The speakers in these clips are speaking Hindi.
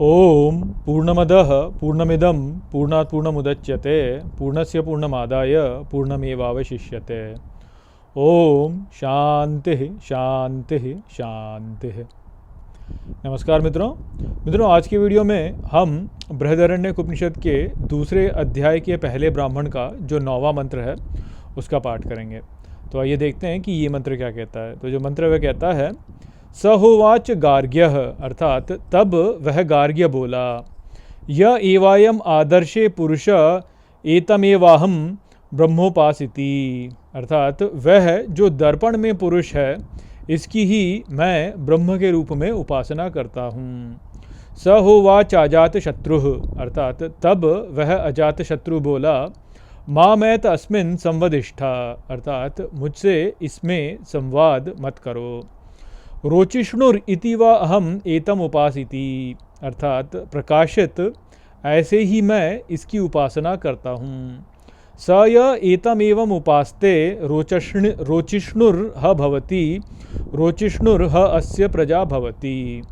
ओम पूर्णमदः पूर्णमिदं पूर्णात् पूर्णमुदच्यते पूर्णस्य पूर्णमादाय पूर्णमेवावशिष्यते। ओम शांति शांति शांति। नमस्कार मित्रों, आज की वीडियो में हम बृहदारण्यक उपनिषद के दूसरे अध्याय के पहले ब्राह्मण का जो 9वां मंत्र है उसका पाठ करेंगे। तो आइए देखते हैं कि ये मंत्र क्या कहता है। तो जो मंत्र वह कहता है, स होवाच गार्ग्यः, अर्थात तब वह गार्ग्य बोला, य एवायम आदर्शे पुरुष एतमेवाहम ब्रह्मोपासिति, अर्थात वह जो दर्पण में पुरुष है इसकी ही मैं ब्रह्म के रूप में उपासना करता हूँ। स होवाच अजात शत्रु, अर्थात तब वह अजात शत्रु बोला, मामैत अस्मिन् संवदिष्ठा, अर्थात मुझसे इसमें संवाद मत करो। रोचिष्णुर इति वा अहम एतम उपासिति, अर्थात प्रकाशित ऐसे ही मैं इसकी उपासना करता हूँ। स य एतमेवम उपास्ते रोचिष्णुर ह भवति रोचिष्णुर ह अस्य प्रजा भवति,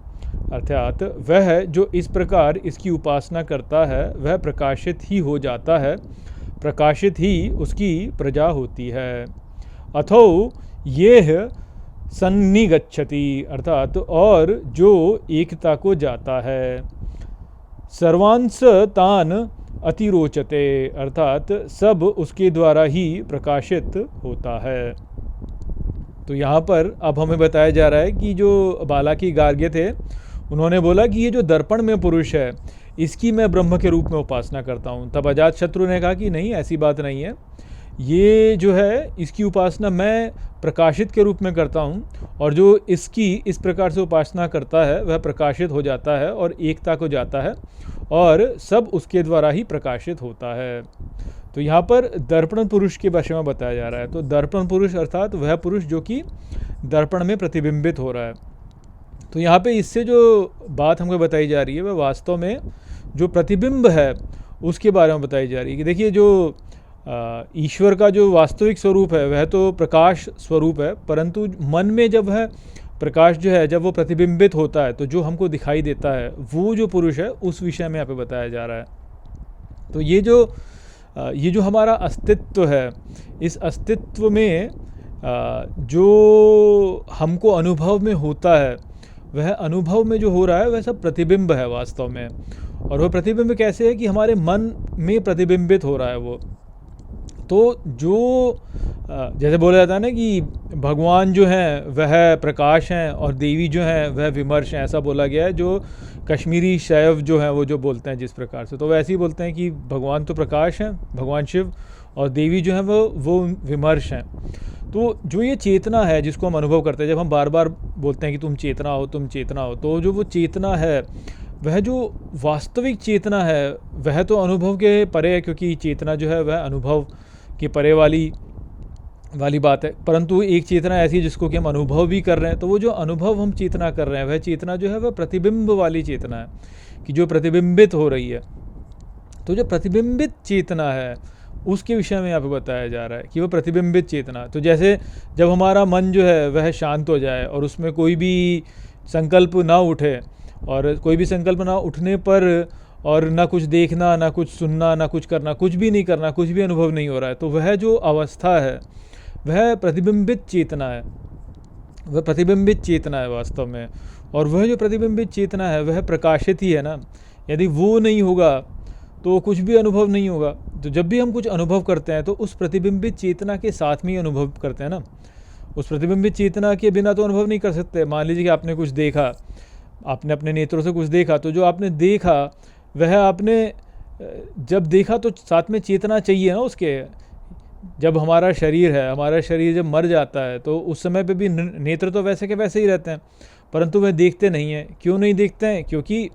अर्थात वह जो इस प्रकार इसकी उपासना करता है वह प्रकाशित ही हो जाता है, प्रकाशित ही उसकी प्रजा होती है। अथो ये सन्निगच्छति, अर्थात और जो एकता को जाता है। सर्वांस तान अतिरोचते, अर्थात सब उसके द्वारा ही प्रकाशित होता है। तो यहाँ पर अब हमें बताया जा रहा है कि जो बालाकी गार्ग्य थे उन्होंने बोला कि ये जो दर्पण में पुरुष है इसकी मैं ब्रह्म के रूप में उपासना करता हूँ। तब अजात शत्रु ने कहा कि नहीं, ऐसी बात नहीं है, ये जो है इसकी उपासना मैं प्रकाशित के रूप में करता हूँ, और जो इसकी इस प्रकार से उपासना करता है वह प्रकाशित हो जाता है और एकता को जाता है और सब उसके द्वारा ही प्रकाशित होता है। तो यहाँ पर दर्पण पुरुष के विषय में बताया जा रहा है। तो दर्पण पुरुष अर्थात वह पुरुष जो कि दर्पण में प्रतिबिंबित हो रहा है। तो यहाँ पे इससे जो बात हमको बताई जा रही है वह वास्तव में जो प्रतिबिंब है उसके बारे में बताई जा रही है कि देखिए, जो ईश्वर का जो वास्तविक स्वरूप है वह तो प्रकाश स्वरूप है, परंतु मन में जब वह प्रकाश जो है जब वो प्रतिबिंबित होता है तो जो हमको दिखाई देता है वो जो पुरुष है उस विषय में यहाँ पे बताया जा रहा है। तो ये जो हमारा अस्तित्व है, इस अस्तित्व में जो हमको अनुभव में होता है वह अनुभव में जो हो रहा है वह सब प्रतिबिंब है वास्तव में। और वह प्रतिबिंब कैसे है कि हमारे मन में प्रतिबिंबित हो रहा है वो। तो जो जैसे बोला जाता है ना कि भगवान जो हैं वह प्रकाश हैं और देवी जो हैं वह विमर्श हैं, ऐसा बोला गया है। जो कश्मीरी शैव जो हैं वो जो बोलते हैं जिस प्रकार से, तो वैसे ही बोलते हैं कि भगवान तो प्रकाश हैं, भगवान शिव, और देवी जो हैं वो विमर्श हैं। तो जो ये चेतना है जिसको हम अनुभव करते हैं, जब हम बार बार बोलते हैं कि तुम चेतना हो तुम चेतना हो, तो जो वो चेतना है वह जो वास्तविक चेतना है वह तो अनुभव के परे है, क्योंकि चेतना जो है वह अनुभव के परे वाली बात है। परंतु एक चेतना ऐसी है जिसको कि हम अनुभव भी कर रहे हैं। तो वो जो अनुभव हम चेतना कर रहे हैं वह चेतना जो है वह प्रतिबिंब वाली चेतना है कि जो प्रतिबिंबित हो रही है। तो जो प्रतिबिंबित चेतना है उसके विषय में यहाँ पे बताया जा रहा है कि वह प्रतिबिंबित चेतना। तो जैसे जब हमारा मन जो है वह शांत हो जाए और उसमें कोई भी संकल्प ना उठे, और कोई भी संकल्प ना उठने पर और ना कुछ देखना, ना कुछ सुनना, ना कुछ करना, कुछ भी नहीं करना, कुछ भी अनुभव नहीं हो रहा है, तो वह जो अवस्था है वह प्रतिबिंबित चेतना है, वह प्रतिबिंबित चेतना है वास्तव में। और वह जो प्रतिबिंबित चेतना है वह प्रकाशित ही है ना। यदि वो नहीं होगा तो कुछ भी अनुभव नहीं होगा। तो जब भी हम कुछ अनुभव करते हैं तो उस प्रतिबिंबित चेतना के साथ में ही अनुभव करते हैं ना। उस प्रतिबिंबित चेतना के बिना तो अनुभव नहीं कर सकते। मान लीजिए कि आपने कुछ देखा, आपने अपने नेत्रों से कुछ देखा, तो जो आपने देखा वह आपने जब देखा तो साथ में चेतना चाहिए ना उसके। जब हमारा शरीर जब मर जाता है तो उस समय पे भी नेत्र तो वैसे के वैसे ही रहते हैं, परंतु वह देखते नहीं हैं। क्यों नहीं देखते हैं? क्योंकि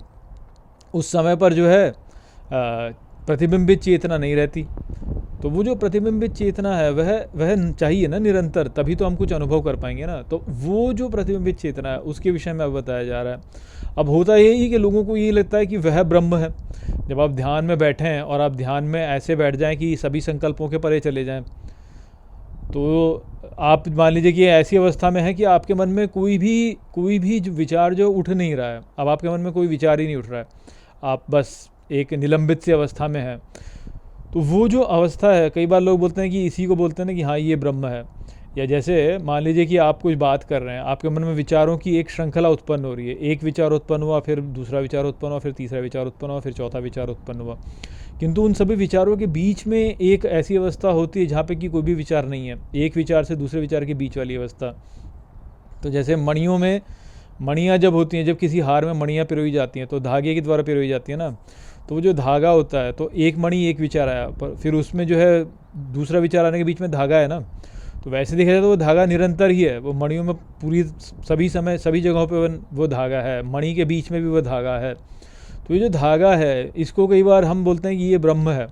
उस समय पर जो है प्रतिबिंबित चेतना नहीं रहती। तो वो जो प्रतिबिंबित चेतना है वह चाहिए ना निरंतर, तभी तो हम कुछ अनुभव कर पाएंगे ना। तो वो जो प्रतिबिंबित चेतना है उसके विषय में अब बताया जा रहा है। अब होता यही कि लोगों को ये लगता है कि वह ब्रह्म है। जब आप ध्यान में बैठे हैं और आप ध्यान में ऐसे बैठ जाएं कि सभी संकल्पों के परे चले जाएं, तो आप मान लीजिए कि ऐसी अवस्था में है कि आपके मन में कोई भी जो विचार जो उठ नहीं रहा है, अब आपके मन में कोई विचार ही नहीं उठ रहा है, आप बस एक निलंबित सी अवस्था में है। तो वो जो अवस्था है, कई बार लोग बोलते हैं कि इसी को बोलते हैं ना कि हाँ ये ब्रह्म है। या जैसे मान लीजिए कि आप कुछ बात कर रहे हैं, आपके मन में विचारों की एक श्रृंखला उत्पन्न हो रही है, एक विचार उत्पन्न हुआ, फिर दूसरा विचार उत्पन्न हुआ, फिर तीसरा विचार उत्पन्न हुआ, फिर चौथा विचार उत्पन्न हुआ, किंतु उन सभी विचारों के बीच में एक ऐसी अवस्था होती है जहाँ पे कि कोई भी विचार नहीं है, एक विचार से दूसरे विचार के बीच वाली अवस्था। तो जैसे मणियों में मणियाँ जब होती हैं, जब किसी हार में मणियाँ पिरोई जाती हैं तो धागे के द्वारा पिरोई जाती है ना, तो वो जो धागा होता है, तो एक मणि एक विचार आया, पर फिर उसमें जो है दूसरा विचार आने के बीच में धागा है ना, तो वैसे देखा जाए तो वो धागा निरंतर ही है, वो मणियों में पूरी सभी समय सभी जगहों पे वो धागा है, मणि के बीच में भी वो धागा है। तो ये जो धागा है, इसको कई बार हम बोलते हैं कि ये ब्रह्म है,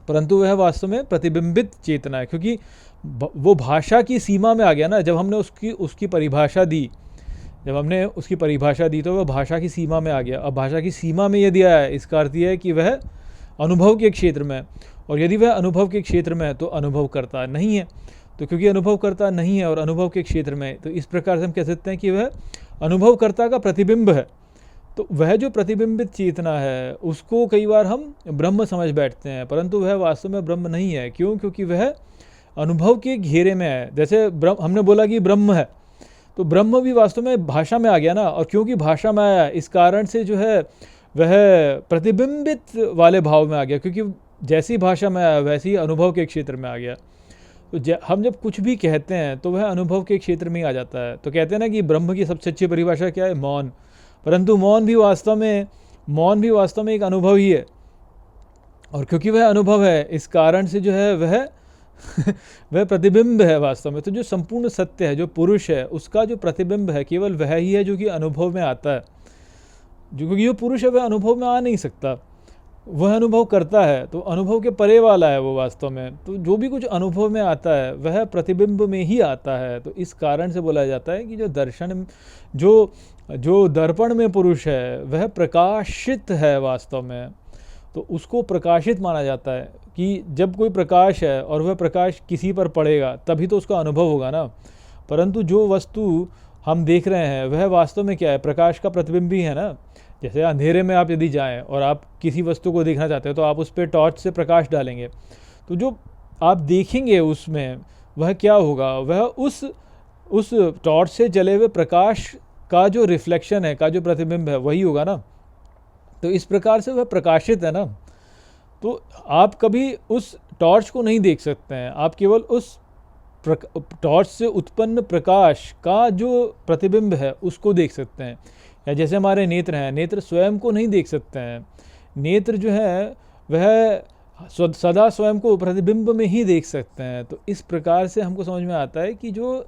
परंतु वह वास्तव में प्रतिबिंबित चेतना है, क्योंकि वो भाषा की सीमा में आ गया ना। जब हमने उसकी परिभाषा दी, जब हमने उसकी परिभाषा दी तो वह भाषा की सीमा में आ गया। अब भाषा की सीमा में यदि आया, इसका अर्थ यह है कि वह अनुभव के क्षेत्र में है, और यदि वह अनुभव के क्षेत्र में है तो अनुभव करता नहीं है। तो क्योंकि अनुभव करता नहीं है और अनुभव के क्षेत्र में, तो इस प्रकार से हम कह सकते हैं कि वह अनुभवकर्ता का प्रतिबिंब है। तो वह जो प्रतिबिंबित चेतना है उसको कई बार हम ब्रह्म समझ बैठते हैं, परंतु वह वास्तव में ब्रह्म नहीं है। क्यों? क्योंकि वह अनुभव के घेरे में है। जैसे हमने बोला कि ब्रह्म है, तो ब्रह्म भी वास्तव में भाषा में आ गया ना, और क्योंकि भाषा में आया इस कारण से जो है वह प्रतिबिंबित वाले भाव में आ गया, क्योंकि जैसी भाषा में आया वैसे ही अनुभव के क्षेत्र में आ गया। तो हम जब कुछ भी कहते हैं तो वह अनुभव के क्षेत्र में ही आ जाता है। तो कहते हैं ना कि ब्रह्म की सबसे अच्छी परिभाषा क्या है? मौन। परंतु मौन भी वास्तव में एक अनुभव ही है, और क्योंकि वह अनुभव है इस कारण से जो है वह वह प्रतिबिंब है वास्तव में। तो जो संपूर्ण सत्य है, जो पुरुष है, उसका जो प्रतिबिंब है केवल वह ही है जो कि अनुभव में आता है। जो क्योंकि जो पुरुष है वह अनुभव में आ नहीं सकता, वह अनुभव करता है, तो अनुभव के परे वाला है वो वास्तव में। तो जो भी कुछ अनुभव में आता है वह प्रतिबिंब में ही आता है। तो इस कारण से बोला जाता है कि जो दर्शन जो दर्पण में पुरुष है वह प्रकाशित है वास्तव में। तो उसको प्रकाशित माना जाता है कि जब कोई प्रकाश है और वह प्रकाश किसी पर पड़ेगा तभी तो उसका अनुभव होगा ना। परंतु जो वस्तु हम देख रहे हैं वह वास्तव में क्या है? प्रकाश का प्रतिबिंब ही है ना। जैसे अंधेरे में आप यदि जाएं और आप किसी वस्तु को देखना चाहते हो तो आप उस पर टॉर्च से प्रकाश डालेंगे, तो जो आप देखेंगे उसमें वह क्या होगा? वह उस टॉर्च से जले हुए प्रकाश का जो रिफ्लेक्शन है, का जो प्रतिबिंब है, वही होगा ना। तो इस प्रकार से वह प्रकाशित है ना। तो आप कभी उस टॉर्च को नहीं देख सकते हैं, आप केवल उस टॉर्च से उत्पन्न प्रकाश का जो प्रतिबिंब है उसको देख सकते हैं। या जैसे हमारे नेत्र हैं, नेत्र स्वयं को नहीं देख सकते हैं, नेत्र जो है वह सदा स्वयं को प्रतिबिंब में ही देख सकते हैं। तो इस प्रकार से हमको समझ में आता है कि जो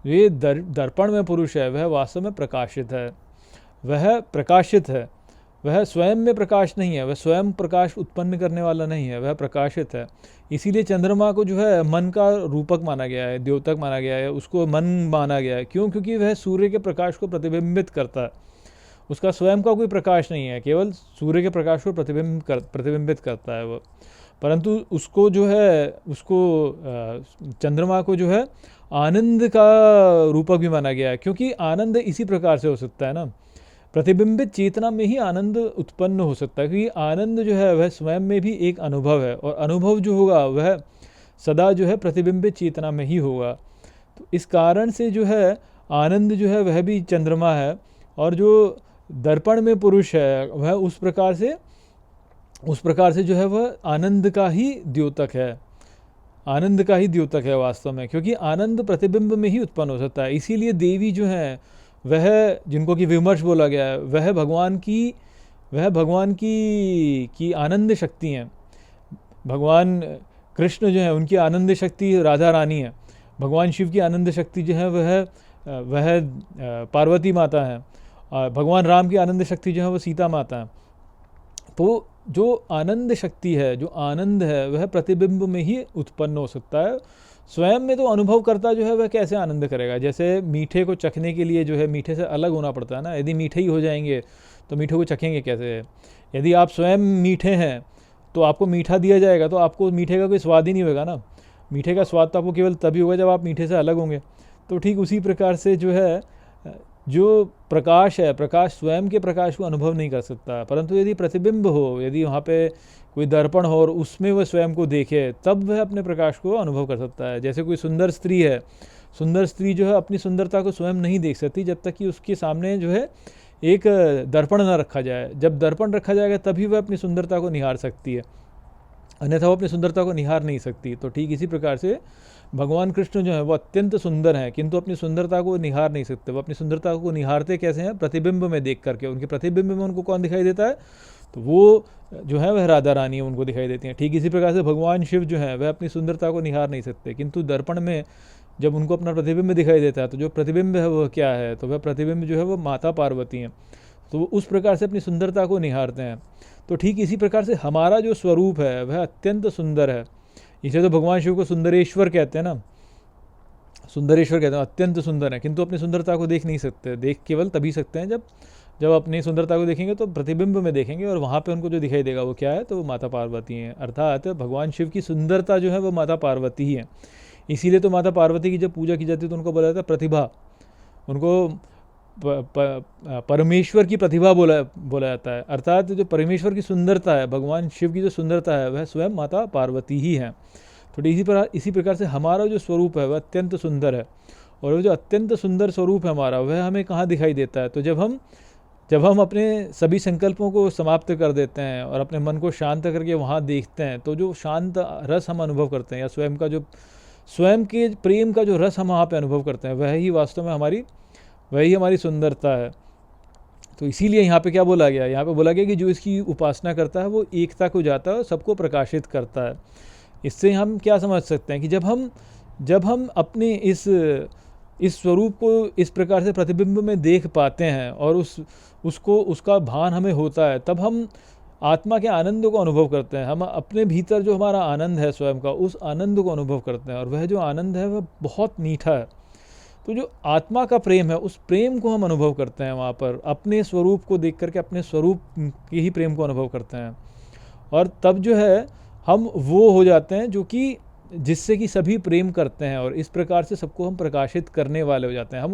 ये दर्पण में पुरुष है वह वास्तव में प्रकाशित है, वह प्रकाशित है, वह स्वयं में प्रकाश नहीं है, वह स्वयं प्रकाश उत्पन्न करने वाला नहीं है, वह प्रकाशित है। इसीलिए चंद्रमा को जो है मन का रूपक माना गया है, द्योतक माना गया है, उसको मन माना गया है। क्यों? क्योंकि वह सूर्य के प्रकाश को प्रतिबिंबित करता है, उसका स्वयं का कोई प्रकाश नहीं है, केवल सूर्य के प्रकाश को प्रतिबिंबित करता है वह। परंतु उसको जो है चंद्रमा को जो है आनंद का रूपक भी माना गया है, क्योंकि आनंद इसी प्रकार से हो सकता है ना, प्रतिबिंबित चेतना में ही आनंद उत्पन्न हो सकता है। क्योंकि आनंद जो है वह स्वयं में भी एक अनुभव है, और अनुभव जो होगा वह सदा जो है प्रतिबिंबित चेतना में ही होगा। तो इस कारण से जो है आनंद जो है वह भी चंद्रमा है, और जो दर्पण में पुरुष है वह उस प्रकार से जो है वह आनंद का ही द्योतक है, आनंद का ही द्योतक है वास्तव में। क्योंकि आनंद प्रतिबिंब में ही उत्पन्न हो सकता है। इसीलिए देवी जो है वह, जिनको कि विमर्श बोला गया है, वह भगवान की आनंद शक्ति हैं। भगवान कृष्ण जो है उनकी आनंद शक्ति राधा रानी है, भगवान शिव की आनंद शक्ति जो है वह पार्वती माता है, और भगवान राम की आनंद शक्ति जो है वह सीता माता है। तो जो आनंद शक्ति है, जो आनंद है, वह प्रतिबिंब में ही उत्पन्न हो सकता है। स्वयं में तो अनुभव करता जो है वह कैसे आनंद करेगा? जैसे मीठे को चखने के लिए जो है मीठे से अलग होना पड़ता है ना। यदि मीठे ही हो जाएंगे तो मीठे को चखेंगे कैसे? यदि आप स्वयं मीठे हैं तो आपको मीठा दिया जाएगा तो आपको मीठे का कोई स्वाद ही नहीं होगा ना। मीठे का स्वाद तो आपको केवल तभी होगा जब आप मीठे से अलग होंगे। तो ठीक उसी प्रकार से जो है जो प्रकाश है, प्रकाश स्वयं के प्रकाश को अनुभव नहीं कर सकता, परंतु यदि प्रतिबिंब हो, यदि वहाँ पे कोई दर्पण हो और उसमें वह स्वयं को देखे, तब वह अपने प्रकाश को अनुभव कर सकता है। जैसे कोई सुंदर स्त्री है, सुंदर स्त्री जो है अपनी सुंदरता को स्वयं नहीं देख सकती जब तक कि उसके सामने जो है एक दर्पण न रखा जाए। जब दर्पण रखा जाएगा तभी वह अपनी सुंदरता को निहार सकती है, अन्यथा वो अपनी सुंदरता को निहार नहीं सकती। तो ठीक इसी प्रकार से भगवान कृष्ण जो है वो अत्यंत सुंदर हैं, किंतु अपनी सुंदरता को निहार नहीं सकते। वो अपनी सुंदरता को निहारते कैसे हैं? प्रतिबिंब में देख करके। उनके प्रतिबिंब में उनको कौन दिखाई देता है? तो वो जो है वह राधा रानी उनको दिखाई देती हैं। ठीक इसी प्रकार से भगवान शिव जो है वह अपनी सुंदरता को निहार नहीं सकते, किंतु दर्पण में जब उनको अपना प्रतिबिंब दिखाई देता है तो जो प्रतिबिंब है वह क्या है? तो वह प्रतिबिंब जो है वो माता पार्वती हैं। तो वो उस प्रकार से अपनी सुंदरता को निहारते हैं। तो ठीक इसी प्रकार से हमारा जो स्वरूप है वह अत्यंत सुंदर है। इसे तो भगवान शिव को सुंदरेश्वर कहते हैं ना, सुंदरेश्वर कहते हैं, अत्यंत सुंदर है, किंतु अपनी सुंदरता को देख नहीं सकते। देख केवल तभी सकते हैं जब अपनी सुंदरता को देखेंगे तो प्रतिबिंब में देखेंगे, और वहाँ पे उनको जो दिखाई देगा वो क्या है? तो वो माता पार्वती हैं। अर्थात भगवान शिव की सुंदरता जो है वो माता पार्वती ही है। इसीलिए तो माता पार्वती की जब पूजा की जाती है तो उनको बोला जाता है प्रतिभा। उनको परमेश्वर की प्रतिभा बोला जाता है। अर्थात जो परमेश्वर की सुंदरता है, भगवान शिव की जो सुंदरता है वह स्वयं माता पार्वती ही है। तो इसी प्रकार से हमारा जो स्वरूप है वह अत्यंत सुंदर है, और वो जो अत्यंत सुंदर स्वरूप है हमारा वह हमें कहाँ दिखाई देता है? तो जब हम अपने सभी संकल्पों को समाप्त कर देते हैं और अपने मन को शांत करके वहाँ देखते हैं, तो जो शांत रस हम अनुभव करते हैं, या स्वयं के प्रेम का जो रस हम वहाँ पे अनुभव करते हैं, वही वास्तव में वही हमारी सुंदरता है। तो इसीलिए यहाँ पे क्या बोला गया? यहाँ पे बोला गया कि जो इसकी उपासना करता है वो एकता को जाता है और सबको प्रकाशित करता है। इससे हम क्या समझ सकते हैं कि जब हम अपने इस स्वरूप को इस प्रकार से प्रतिबिंब में देख पाते हैं और उसका भान हमें होता है, तब हम आत्मा के आनंद को अनुभव करते हैं। हम अपने भीतर जो हमारा आनंद है स्वयं का, उस आनंद को अनुभव करते हैं, और वह जो आनंद है वह बहुत मीठा है। तो जो आत्मा का प्रेम है, उस प्रेम को हम अनुभव करते हैं वहाँ पर, अपने स्वरूप को देख करके अपने स्वरूप के ही प्रेम को अनुभव करते हैं, और तब जो है हम वो हो जाते हैं जो कि जिससे कि सभी प्रेम करते हैं, और इस प्रकार से सबको हम प्रकाशित करने वाले हो जाते हैं। हम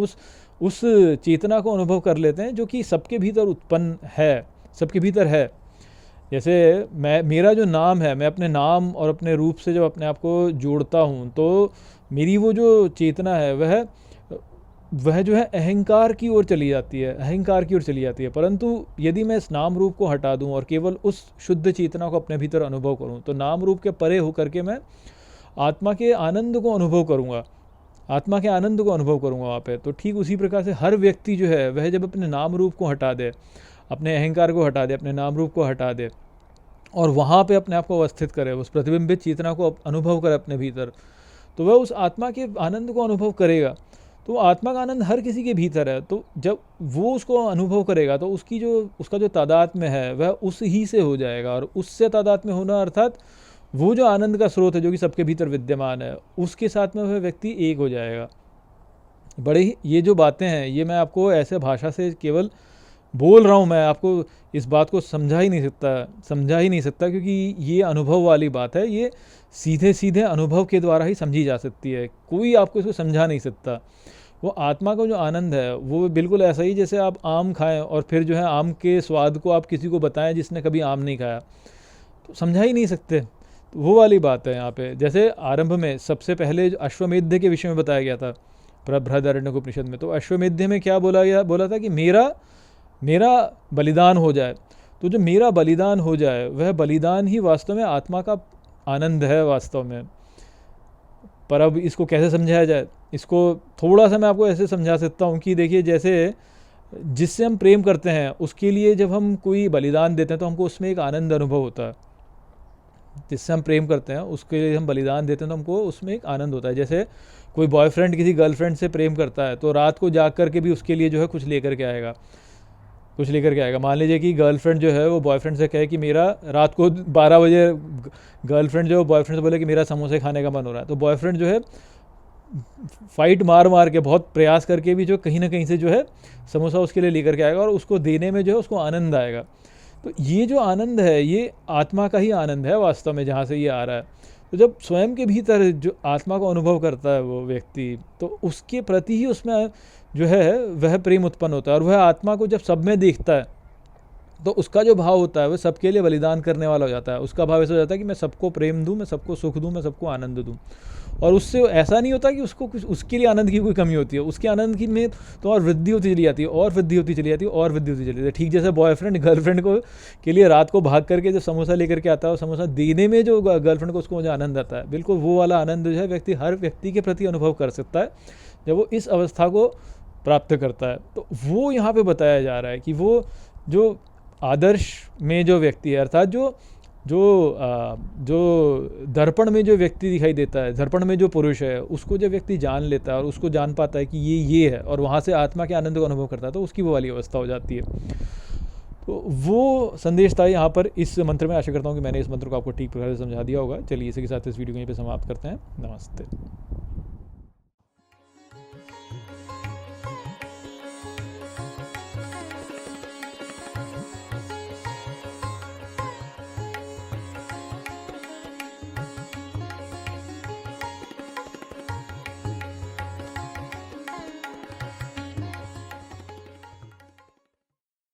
उस चेतना को अनुभव कर लेते हैं जो कि सबके भीतर उत्पन्न है, सबके भीतर है। जैसे मेरा जो नाम है, मैं अपने नाम और अपने रूप से जब अपने आप को जोड़ता हूँ, तो मेरी वो जो चेतना है वह जो है अहंकार की ओर चली जाती है, परंतु यदि मैं इस नाम रूप को हटा दूं और केवल उस शुद्ध चेतना को अपने भीतर अनुभव करूं, तो नाम रूप के परे होकर के मैं आत्मा के आनंद को अनुभव करूंगा वहाँ पे। तो ठीक उसी प्रकार से हर व्यक्ति जो है वह जब अपने नाम रूप को हटा दे, अपने अहंकार को हटा दे, अपने नाम रूप को हटा दे, और वहाँ पे अपने आप को अवस्थित करे, उस प्रतिबिंबित चेतना को अनुभव करे अपने भीतर, तो वह उस आत्मा के आनंद को अनुभव करेगा। तो आत्मा का आनंद हर किसी के भीतर है। तो जब वो उसको अनुभव करेगा तो उसका जो तादात्म्य है वह उस ही से हो जाएगा, और उससे तादात्म्य होना अर्थात वो जो आनंद का स्रोत है जो कि सबके भीतर विद्यमान है, उसके साथ में वह व्यक्ति एक हो जाएगा। बड़े ही ये जो बातें हैं ये मैं आपको ऐसे भाषा से केवल बोल रहा हूँ, मैं आपको इस बात को समझा ही नहीं सकता, क्योंकि ये अनुभव वाली बात है। ये सीधे अनुभव के द्वारा ही समझी जा सकती है, कोई आपको इसको समझा नहीं सकता। वो आत्मा का जो आनंद है वो बिल्कुल ऐसा ही जैसे आप आम खाएं और फिर जो है आम के स्वाद को आप किसी को बताएं जिसने कभी आम नहीं खाया, तो समझा ही नहीं सकते। तो वो वाली बात है यहाँ पे। जैसे आरंभ में सबसे पहले अश्वमेध के विषय में बताया गया था बृहदारण्यकोपनिषद में, तो अश्वमेध में क्या बोला था कि मेरा बलिदान हो जाए। तो जो मेरा बलिदान हो जाए वह बलिदान ही वास्तव में आत्मा का आनंद है वास्तव में। पर अब इसको कैसे समझाया जाए? इसको थोड़ा सा मैं आपको ऐसे समझा सकता हूँ कि देखिए, जैसे जिससे हम प्रेम करते हैं उसके लिए जब हम कोई बलिदान देते हैं तो हमको उसमें एक आनंद अनुभव होता है। जिससे हम प्रेम करते हैं उसके लिए हम बलिदान देते हैं तो हमको उसमें एक आनंद होता है। जैसे कोई बॉयफ्रेंड किसी गर्लफ्रेंड से प्रेम करता है तो रात को जाग करके भी उसके लिए जो है कुछ लेकर के आएगा। मान लीजिए कि गर्लफ्रेंड जो है वो बॉयफ्रेंड से कहे कि मेरा रात को 12 बजे गर्लफ्रेंड जो है बॉयफ्रेंड से बोले कि मेरा समोसे खाने का मन हो रहा है, तो बॉयफ्रेंड जो है फाइट मार के बहुत प्रयास करके भी जो कहीं ना कहीं से जो है समोसा उसके लिए लेकर के आएगा, और उसको देने में जो है उसको आनंद आएगा। तो ये जो आनंद है ये आत्मा का ही आनंद है वास्तव में, जहाँ से ये आ रहा है। तो जब स्वयं के भीतर जो आत्मा को अनुभव करता है वो व्यक्ति, तो उसके प्रति ही उसमें जो है वह प्रेम उत्पन्न होता है। और वह आत्मा को जब सब में देखता है तो उसका जो भाव होता है वह सबके लिए बलिदान करने वाला हो जाता है। उसका भाव ऐसा हो जाता है कि मैं सबको प्रेम दूँ, मैं सबको सुख दूँ, मैं सबको आनंद दूँ। और उससे ऐसा नहीं होता कि उसको कुछ उसके लिए आनंद की कोई कमी होती है, उसके आनंद की में तो और वृद्धि होती चली जाती है, और वृद्धि होती चली जाती है, और वृद्धि होती चली जाती है। ठीक जैसे बॉयफ्रेंड गर्लफ्रेंड को के लिए रात को भाग करके जब समोसा लेकर के आता है और समोसा देने में जो गर्लफ्रेंड को उसको मुझे आनंद आता है, बिल्कुल वो वाला आनंद जो है व्यक्ति हर व्यक्ति के प्रति अनुभव कर सकता है जब वो इस अवस्था को प्राप्त करता है। तो वो यहाँ पे बताया जा रहा है कि वो जो आदर्श में जो व्यक्ति है, अर्थात जो दर्पण में जो व्यक्ति दिखाई देता है, दर्पण में जो पुरुष है, उसको जब व्यक्ति जान लेता है और उसको जान पाता है कि ये है, और वहाँ से आत्मा के आनंद को अनुभव करता है, तो उसकी वो वाली अवस्था हो जाती है। तो वो संदेश था यहाँ पर इस मंत्र में। आशा करता हूँ कि मैंने इस मंत्र को आपको ठीक प्रकार से समझा दिया होगा। चलिए इसी के साथ इस वीडियो को यहीं पे समाप्त करते हैं। नमस्ते।